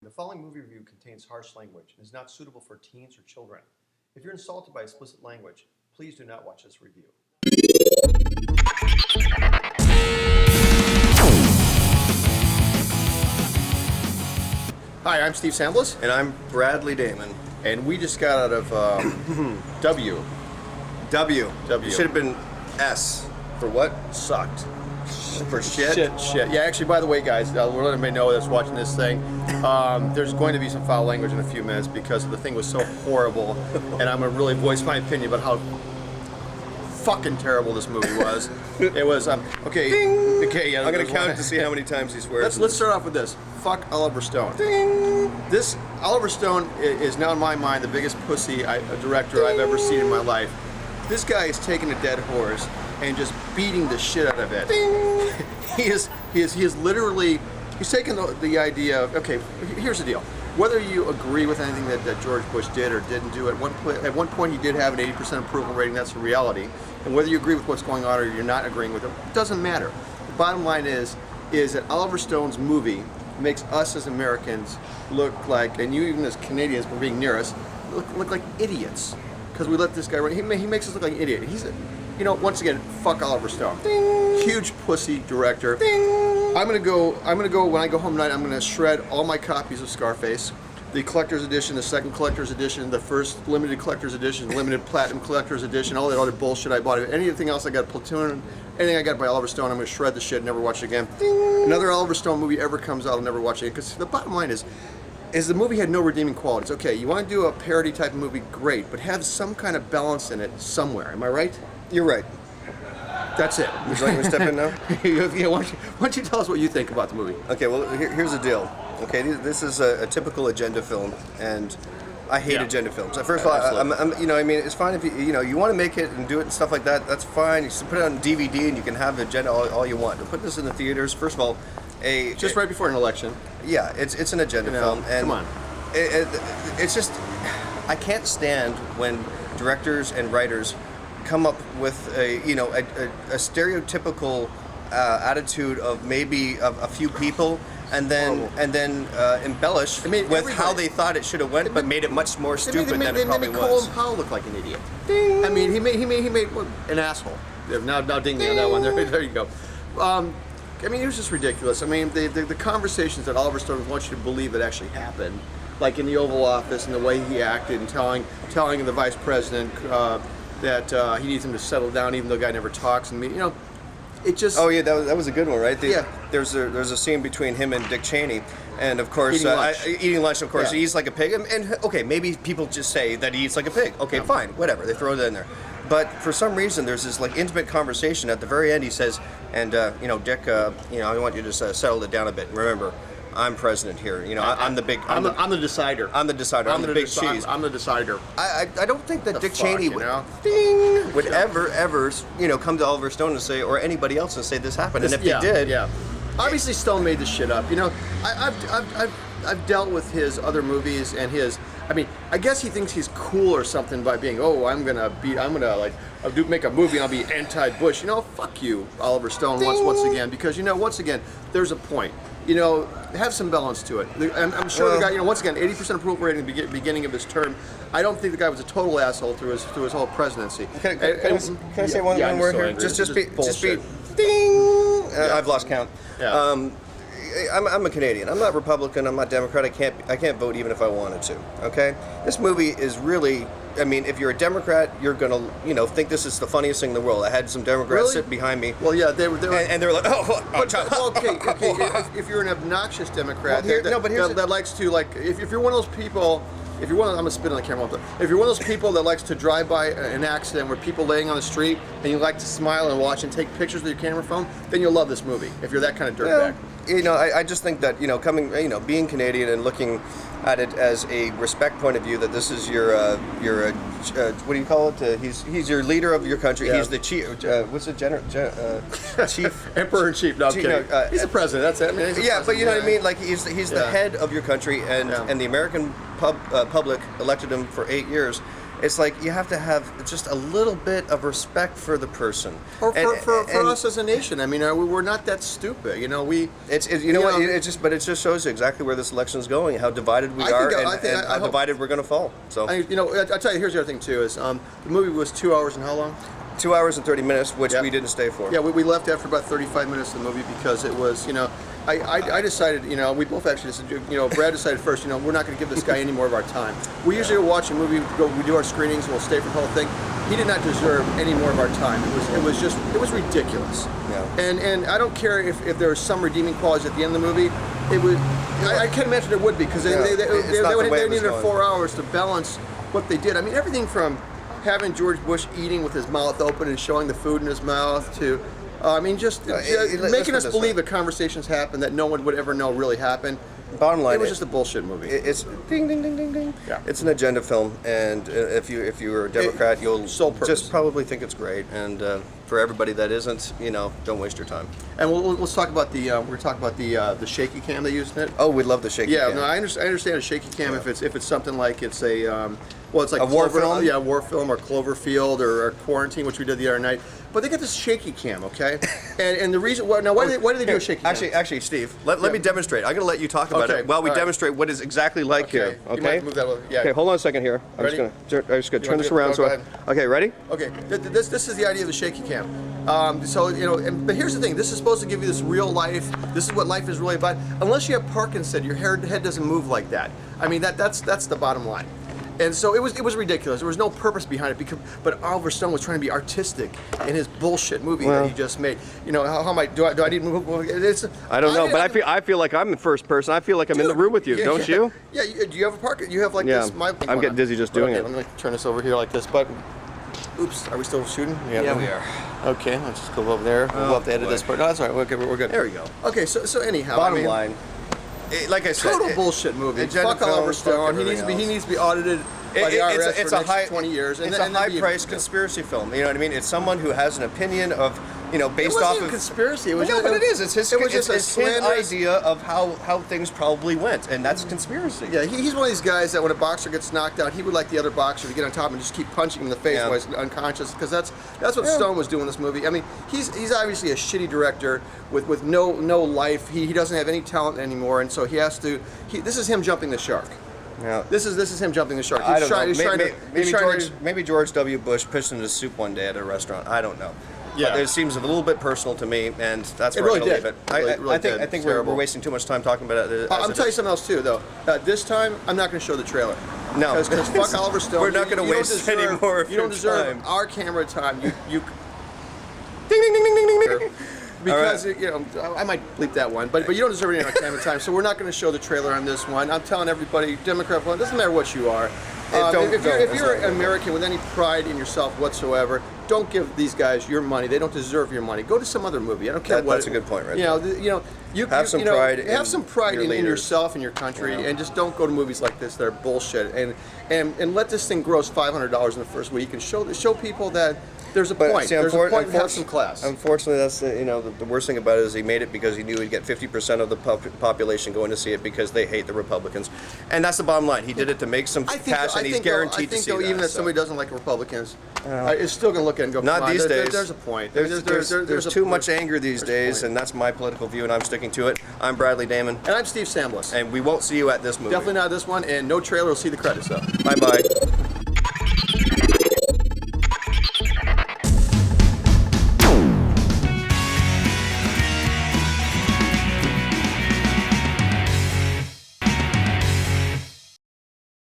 The following movie review contains harsh language and is not suitable for teens or children. If you're insulted by explicit language, please do not watch this review. Hi, I'm Steve Samblis. And I'm Bradley Damon. And we just got out of W. W. W. It should have been S. For what? Sucked. For shit? Shit. Yeah, actually, by the way, guys, we're letting everybody know that's watching this thing. There's going to be some foul language in a few minutes because the thing was so horrible, and I'm going to really voice my opinion about how fucking terrible this movie was. It was, okay. Ding! Okay, yeah. I'm going to count to see how many times he swears. Let's start off with this. Fuck Oliver Stone. Ding! This, Oliver Stone is now in my mind the biggest pussy director I've ever seen in my life. This guy is taking a dead horse and just beating the shit out of it. He is literally, he's taken the idea of, okay, here's the deal. Whether you agree with anything that George Bush did or didn't do, at one point he did have an 80% approval rating, that's a reality. And whether you agree with what's going on or you're not agreeing with it, doesn't matter. The bottom line is that Oliver Stone's movie makes us as Americans look like, and you even as Canadians for being near us, look like idiots. Because we let this guy run. He makes us look like an idiot. He's once again, fuck Oliver Stone. Ding. Huge pussy director. Ding. I'm gonna go when I go home tonight. I'm gonna shred all my copies of Scarface, the collector's edition, the second collector's edition, the first limited collector's edition, limited platinum collector's edition, all that other bullshit I bought. Anything else I got, Platoon, anything I got by Oliver Stone, I'm gonna shred the shit, never watch it again. Ding. Another Oliver Stone movie ever comes out, I'll never watch it because the bottom line is the movie had no redeeming qualities. Okay, you want to do a parody type of movie, great, but have some kind of balance in it somewhere. Am I right? You're right. That's it. Would you like me to step in now? Yeah, why don't you tell us what you think about the movie? Okay, well, here's the deal. Okay, this is a typical agenda film, and I hate agenda films. First of all, it's fine if you want to make it and do it and stuff like that. That's fine. You can put it on DVD and you can have agenda all you want. To put this in the theaters, first of all, right before an election. Yeah, it's an agenda film, and come on. It's just I can't stand when directors and writers come up with a stereotypical attitude of maybe a few people, and then embellish with how they thought it should have went, but made it much more stupid than it probably was. Colin Powell look like an idiot. Ding. I mean, he made an asshole. Now ding me on that one. There you go. I mean, it was just ridiculous. I mean, the conversations that Oliver Stone wants you to believe that actually happened, like in the Oval Office and the way he acted and telling the Vice President that he needs him to settle down, even though the guy never talks. And it just. Oh yeah, that was a good one, right? Yeah. There's a scene between him and Dick Cheney, and of course eating lunch. Of course, yeah. He eats like a pig. And okay, maybe people just say that he eats like a pig. Okay, fine, whatever. They throw that in there. But for some reason, there's this like intimate conversation at the very end. He says, and Dick, I want you to settle it down a bit. And remember, I'm president here. I'm the big. I'm the decider. I'm the decider. I'm the big cheese. I'm the decider. I don't think that Dick Cheney would ever come to Oliver Stone and say, or anybody else and say this happened. And if he did, obviously Stone made this shit up. I've dealt with his other movies and his. I mean, I guess he thinks he's cool or something by being, I'm gonna make a movie and I'll be anti-Bush. Fuck you, Oliver Stone, once again, because once again, there's a point. Have some balance to it. I'm sure the guy, once again, 80% approval rating at the beginning of his term. I don't think the guy was a total asshole through his whole presidency. Can I say one word here? Just be ding. I've lost count. Yeah. I'm a Canadian. I'm not Republican. I'm not Democrat. I can't vote even if I wanted to. Okay. This movie is really. I mean, if you're a Democrat, you're gonna, think this is the funniest thing in the world. I had some Democrats sit behind me. Well, yeah, they were, and they were like, okay. If you're an obnoxious Democrat, that likes to if you're one of those people. I'm gonna spit on the camera. If you're one of those people that likes to drive by an accident where people laying on the street and you like to smile and watch and take pictures with your camera phone, then you'll love this movie. If you're that kind of dirtbag. I just think that being Canadian and looking at it as a respect point of view, that this is your what do you call it? He's your leader of your country. Yeah. He's the chief. What's it? Chief Emperor in chief. No, I'm kidding. He's the president. That's it. I mean, but you know what I mean. Like he's the head of your country, and the American public elected him for 8 years. it's like you have to have just a little bit of respect for the person. Or for us as a nation. I mean, we're not that stupid. You know, but it just shows you exactly where this election is going, how divided we are, and how divided we're going to fall. So I'll tell you. Here's the other thing too: is the movie was 2 hours and how long? 2 hours and 30 minutes, which we didn't stay for. Yeah, we left after about 35 minutes of the movie because it was, I decided, we both actually decided, Brad decided first, we're not going to give this guy any more of our time. We usually watch a movie, we do our screenings, we'll stay for the whole thing. He did not deserve any more of our time. It was ridiculous. Yeah. And I don't care if there were some redeeming qualities at the end of the movie. It was, I can't imagine there would be because they needed 4 hours to balance what they did. I mean, everything from having George Bush eating with his mouth open and showing the food in his mouth to, making us believe that conversations happen that no one would ever know really happened. Bottom line, it was just a bullshit movie. It's ding ding ding ding ding. Yeah. It's an agenda film, and if you're a Democrat, you'll just probably think it's great. And for everybody that isn't, don't waste your time. And let's talk about the shaky cam they used in it. Oh, we'd love the shaky cam. Yeah, no, I understand a shaky cam if it's something like it's it's like a war film. Yeah, war film or Cloverfield or Quarantine, which we did the other night. But they got this shaky cam, okay? and the reason why do they do a shaky cam? Actually, Steve, let me demonstrate. I'm going to let you talk about it while we demonstrate what is exactly like here. Okay. You might move that yeah. Okay, hold on a second here. I'm just going to turn this around. Okay, ready? Okay. This is the idea of the shaky cam. But here's the thing. This is supposed to give you this real life. This is what life is really about. Unless you have Parkinson, your head doesn't move like that. I mean, that's the bottom line. And so it was ridiculous. There was no purpose behind it. But Oliver Stone was trying to be artistic in his bullshit movie that he just made. How am I? Do I need to move? I don't know, but I feel like I'm the first person. I feel like I'm in the room with you, don't you? Yeah. Do you have a Parkinson? You have like this. I'm getting dizzy just doing it. Let me turn this over here like this. But oops, are we still shooting? Yeah, we are. Okay, let's just go over there. We'll have to edit this part. No, that's all right. We're good. There we go. Okay, so anyhow, bottom line. Like I said, total bullshit movie. Fuck Oliver Stone. He needs to be audited by the IRS for the next 20 years. It's a high-priced conspiracy film. You know what I mean? It's someone who has an opinion of, based off of conspiracy. But it is. It's his idea of how things probably went, and that's conspiracy. Yeah, he's one of these guys that when a boxer gets knocked out, he would like the other boxer to get on top and just keep punching him in the face while he's unconscious, because that's what Stone was doing in this movie. I mean, he's obviously a shitty director with no life. He doesn't have any talent anymore, and so he has to. This is him jumping the shark. Yeah. This is him jumping the shark. I don't know. Maybe George W. Bush pissed in his soup one day at a restaurant. I don't know. Yeah. But it seems a little bit personal to me, and that's where I'm going to leave it. I think we're wasting too much time talking about it. I'm telling you something else too, though. This time, I'm not going to show the trailer. No, because fuck Oliver Stone. We're not going to waste any more of your time. You don't deserve our camera time. You. Ding ding ding ding ding ding ding. Because I might bleep that one, but you don't deserve any camera time, so we're not going to show the trailer on this one. I'm telling everybody, Democrat, it doesn't matter what you are. If you're an American with any pride in yourself whatsoever, don't give these guys your money. They don't deserve your money. Go to some other movie. I don't care what. That's a good point, right? Have some pride in yourself and your country, and just don't go to movies like this that are bullshit. And let this thing gross $500 in the first week, and show people that. There's a point. There's a point. Have some class. Unfortunately, that's the worst thing about it is he made it because he knew he'd get 50% of the population going to see it because they hate the Republicans, and that's the bottom line. He did it to make some cash, and he's guaranteed to see that. Even if somebody doesn't like Republicans, is still going to look at it and go, not these days. There's a point. There's too much anger these days, and that's my political view, and I'm sticking to it. I'm Bradley Damon, and I'm Steve Samblis, and we won't see you at this movie. Definitely not this one, and no trailer will see the credits though. Bye bye.